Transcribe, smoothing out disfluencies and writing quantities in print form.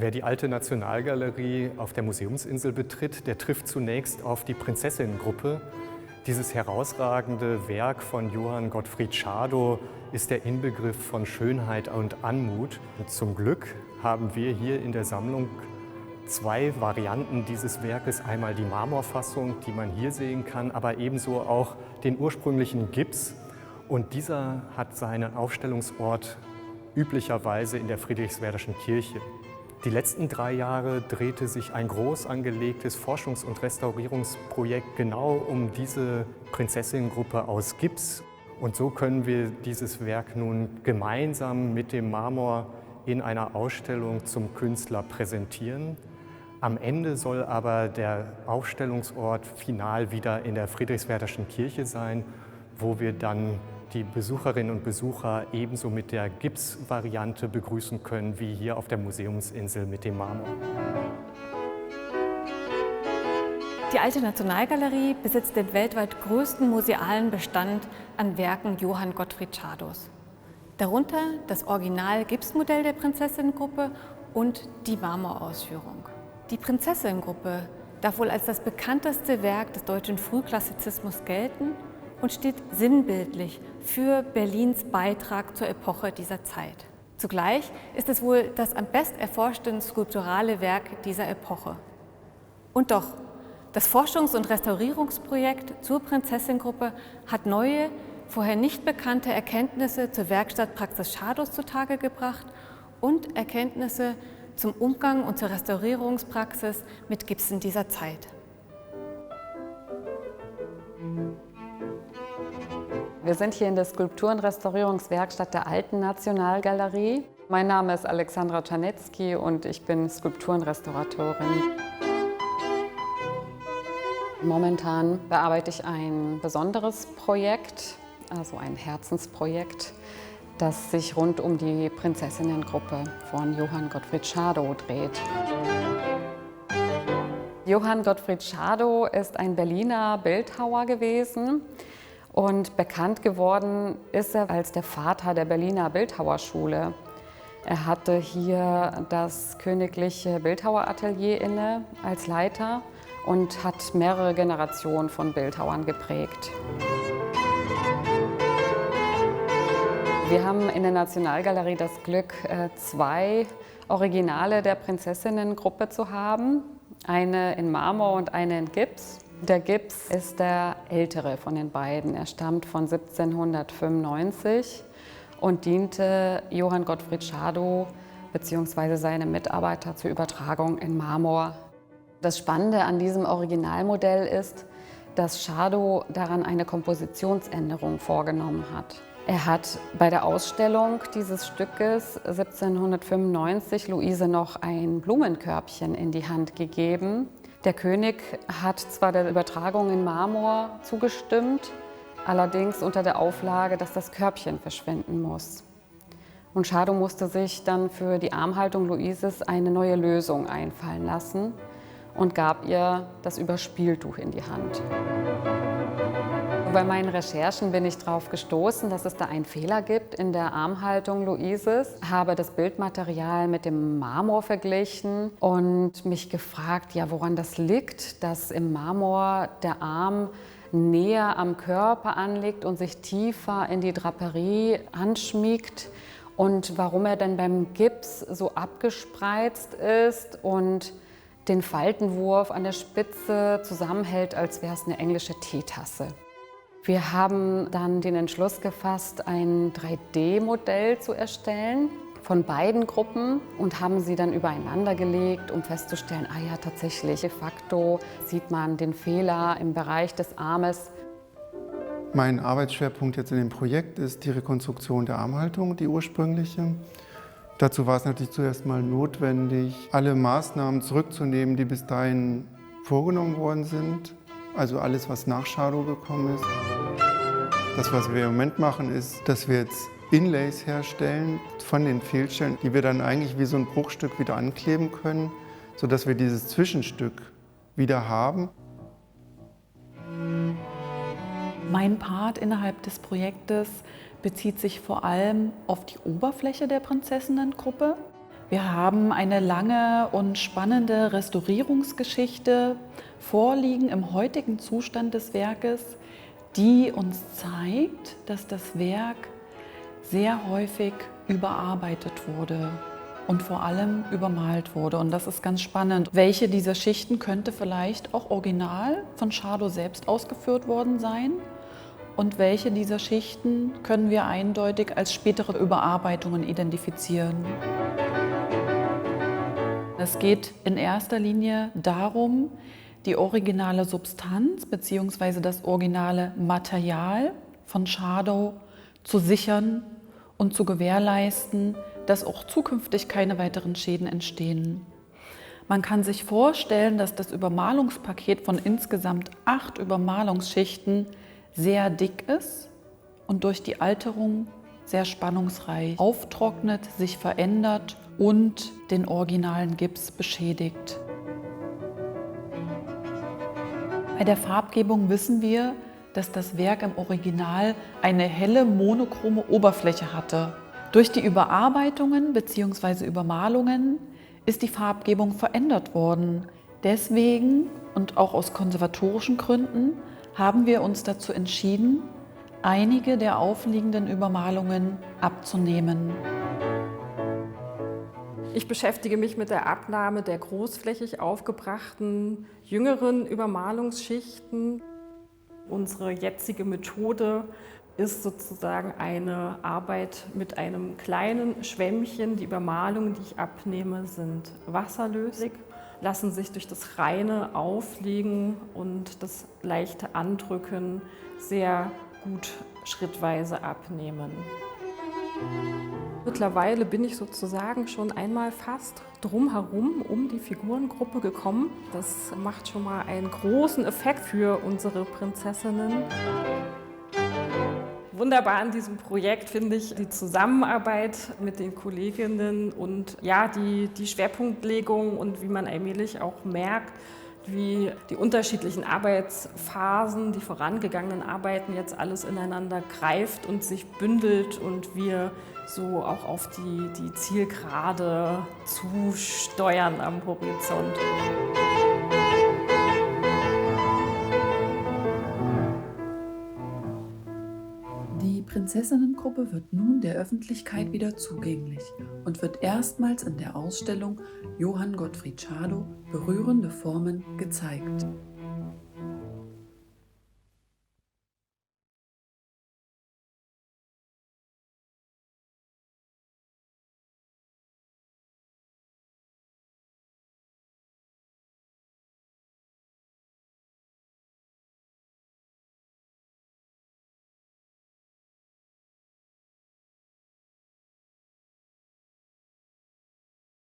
Wer die Alte Nationalgalerie auf der Museumsinsel betritt, der trifft zunächst auf die Prinzessinnengruppe. Dieses herausragende Werk von Johann Gottfried Schadow ist der Inbegriff von Schönheit und Anmut. Und zum Glück haben wir hier in der Sammlung zwei Varianten dieses Werkes. Einmal die Marmorfassung, die man hier sehen kann, aber ebenso auch den ursprünglichen Gips. Und dieser hat seinen Aufstellungsort üblicherweise in der Friedrichswerderschen Kirche. Die letzten 3 Jahre drehte sich ein groß angelegtes Forschungs- und Restaurierungsprojekt genau um diese Prinzessinnengruppe aus Gips. Und so können wir dieses Werk nun gemeinsam mit dem Marmor in einer Ausstellung zum Künstler präsentieren. Am Ende soll aber der Aufstellungsort final wieder in der Friedrichswerderschen Kirche sein, wo wir dann die Besucherinnen und Besucher ebenso mit der Gipsvariante begrüßen können, wie hier auf der Museumsinsel mit dem Marmor. Die Alte Nationalgalerie besitzt den weltweit größten musealen Bestand an Werken Johann Gottfried Schadows. Darunter das Original-Gipsmodell der Prinzessinnengruppe und die Marmorausführung. Die Prinzessinnengruppe darf wohl als das bekannteste Werk des deutschen Frühklassizismus gelten und steht sinnbildlich für Berlins Beitrag zur Epoche dieser Zeit. Zugleich ist es wohl das am besten erforschte skulpturale Werk dieser Epoche. Und doch, das Forschungs- und Restaurierungsprojekt zur Prinzessinnengruppe hat neue, vorher nicht bekannte Erkenntnisse zur Werkstattpraxis Schadows zutage gebracht und Erkenntnisse zum Umgang und zur Restaurierungspraxis mit Gipsen dieser Zeit. Wir sind hier in der Skulpturenrestaurierungswerkstatt der Alten Nationalgalerie. Mein Name ist Alexandra Czarnecki und ich bin Skulpturenrestauratorin. Momentan bearbeite ich ein besonderes Projekt, also ein Herzensprojekt, das sich rund um die Prinzessinnengruppe von Johann Gottfried Schadow dreht. Johann Gottfried Schadow ist ein Berliner Bildhauer gewesen. Und bekannt geworden ist er als der Vater der Berliner Bildhauerschule. Er hatte hier das Königliche Bildhaueratelier inne als Leiter und hat mehrere Generationen von Bildhauern geprägt. Wir haben in der Nationalgalerie das Glück, 2 Originale der Prinzessinnengruppe zu haben. Eine in Marmor und eine in Gips. Der Gips ist der ältere von den beiden. Er stammt von 1795 und diente Johann Gottfried Schadow bzw. seinem Mitarbeiter zur Übertragung in Marmor. Das Spannende an diesem Originalmodell ist, dass Schadow daran eine Kompositionsänderung vorgenommen hat. Er hat bei der Ausstellung dieses Stückes 1795 Luise noch ein Blumenkörbchen in die Hand gegeben. Der König hat zwar der Übertragung in Marmor zugestimmt, allerdings unter der Auflage, dass das Körbchen verschwinden muss. Und Schadow musste sich dann für die Armhaltung Luises eine neue Lösung einfallen lassen und gab ihr das Überspieltuch in die Hand. Bei meinen Recherchen bin ich darauf gestoßen, dass es da einen Fehler gibt in der Armhaltung Luises. Ich habe das Bildmaterial mit dem Marmor verglichen und mich gefragt, ja, woran das liegt, dass im Marmor der Arm näher am Körper anliegt und sich tiefer in die Draperie anschmiegt und warum er denn beim Gips so abgespreizt ist und den Faltenwurf an der Spitze zusammenhält, als wäre es eine englische Teetasse. Wir haben dann den Entschluss gefasst, ein 3D-Modell zu erstellen von beiden Gruppen und haben sie dann übereinander gelegt, um festzustellen, ah ja, tatsächlich, de facto sieht man den Fehler im Bereich des Armes. Mein Arbeitsschwerpunkt jetzt in dem Projekt ist die Rekonstruktion der Armhaltung, die ursprüngliche. Dazu war es natürlich zuerst mal notwendig, alle Maßnahmen zurückzunehmen, die bis dahin vorgenommen worden sind. Also alles, was nach Schadow gekommen ist. Das, was wir im Moment machen, ist, dass wir jetzt Inlays herstellen von den Fehlstellen, die wir dann eigentlich wie so ein Bruchstück wieder ankleben können, sodass wir dieses Zwischenstück wieder haben. Mein Part innerhalb des Projektes bezieht sich vor allem auf die Oberfläche der Prinzessinnengruppe. Wir haben eine lange und spannende Restaurierungsgeschichte vorliegen im heutigen Zustand des Werkes, die uns zeigt, dass das Werk sehr häufig überarbeitet wurde und vor allem übermalt wurde. Und das ist ganz spannend. Welche dieser Schichten könnte vielleicht auch original von Chardot selbst ausgeführt worden sein? Und welche dieser Schichten können wir eindeutig als spätere Überarbeitungen identifizieren? Es geht in erster Linie darum, die originale Substanz bzw. das originale Material von Chardot zu sichern und zu gewährleisten, dass auch zukünftig keine weiteren Schäden entstehen. Man kann sich vorstellen, dass das Übermalungspaket von insgesamt 8 Übermalungsschichten sehr dick ist und durch die Alterung sehr spannungsreich auftrocknet, sich verändert und den originalen Gips beschädigt. Bei der Farbgebung wissen wir, dass das Werk im Original eine helle monochrome Oberfläche hatte. Durch die Überarbeitungen bzw. Übermalungen ist die Farbgebung verändert worden. Deswegen und auch aus konservatorischen Gründen haben wir uns dazu entschieden, einige der aufliegenden Übermalungen abzunehmen. Ich beschäftige mich mit der Abnahme der großflächig aufgebrachten jüngeren Übermalungsschichten. Unsere jetzige Methode ist sozusagen eine Arbeit mit einem kleinen Schwämmchen. Die Übermalungen, die ich abnehme, sind wasserlöslich, lassen sich durch das reine Auflegen und das leichte Andrücken sehr gut schrittweise abnehmen. Mittlerweile bin ich sozusagen schon einmal fast drumherum um die Figurengruppe gekommen. Das macht schon mal einen großen Effekt für unsere Prinzessinnen. Wunderbar an diesem Projekt finde ich die Zusammenarbeit mit den Kolleginnen und ja, die Schwerpunktlegung und wie man allmählich auch merkt, wie die unterschiedlichen Arbeitsphasen, die vorangegangenen Arbeiten jetzt alles ineinander greift und sich bündelt und wir so auch auf die Zielgerade zusteuern am Horizont. Die Prinzessinnengruppe wird nun der Öffentlichkeit wieder zugänglich und wird erstmals in der Ausstellung Johann Gottfried Chardot berührende Formen gezeigt.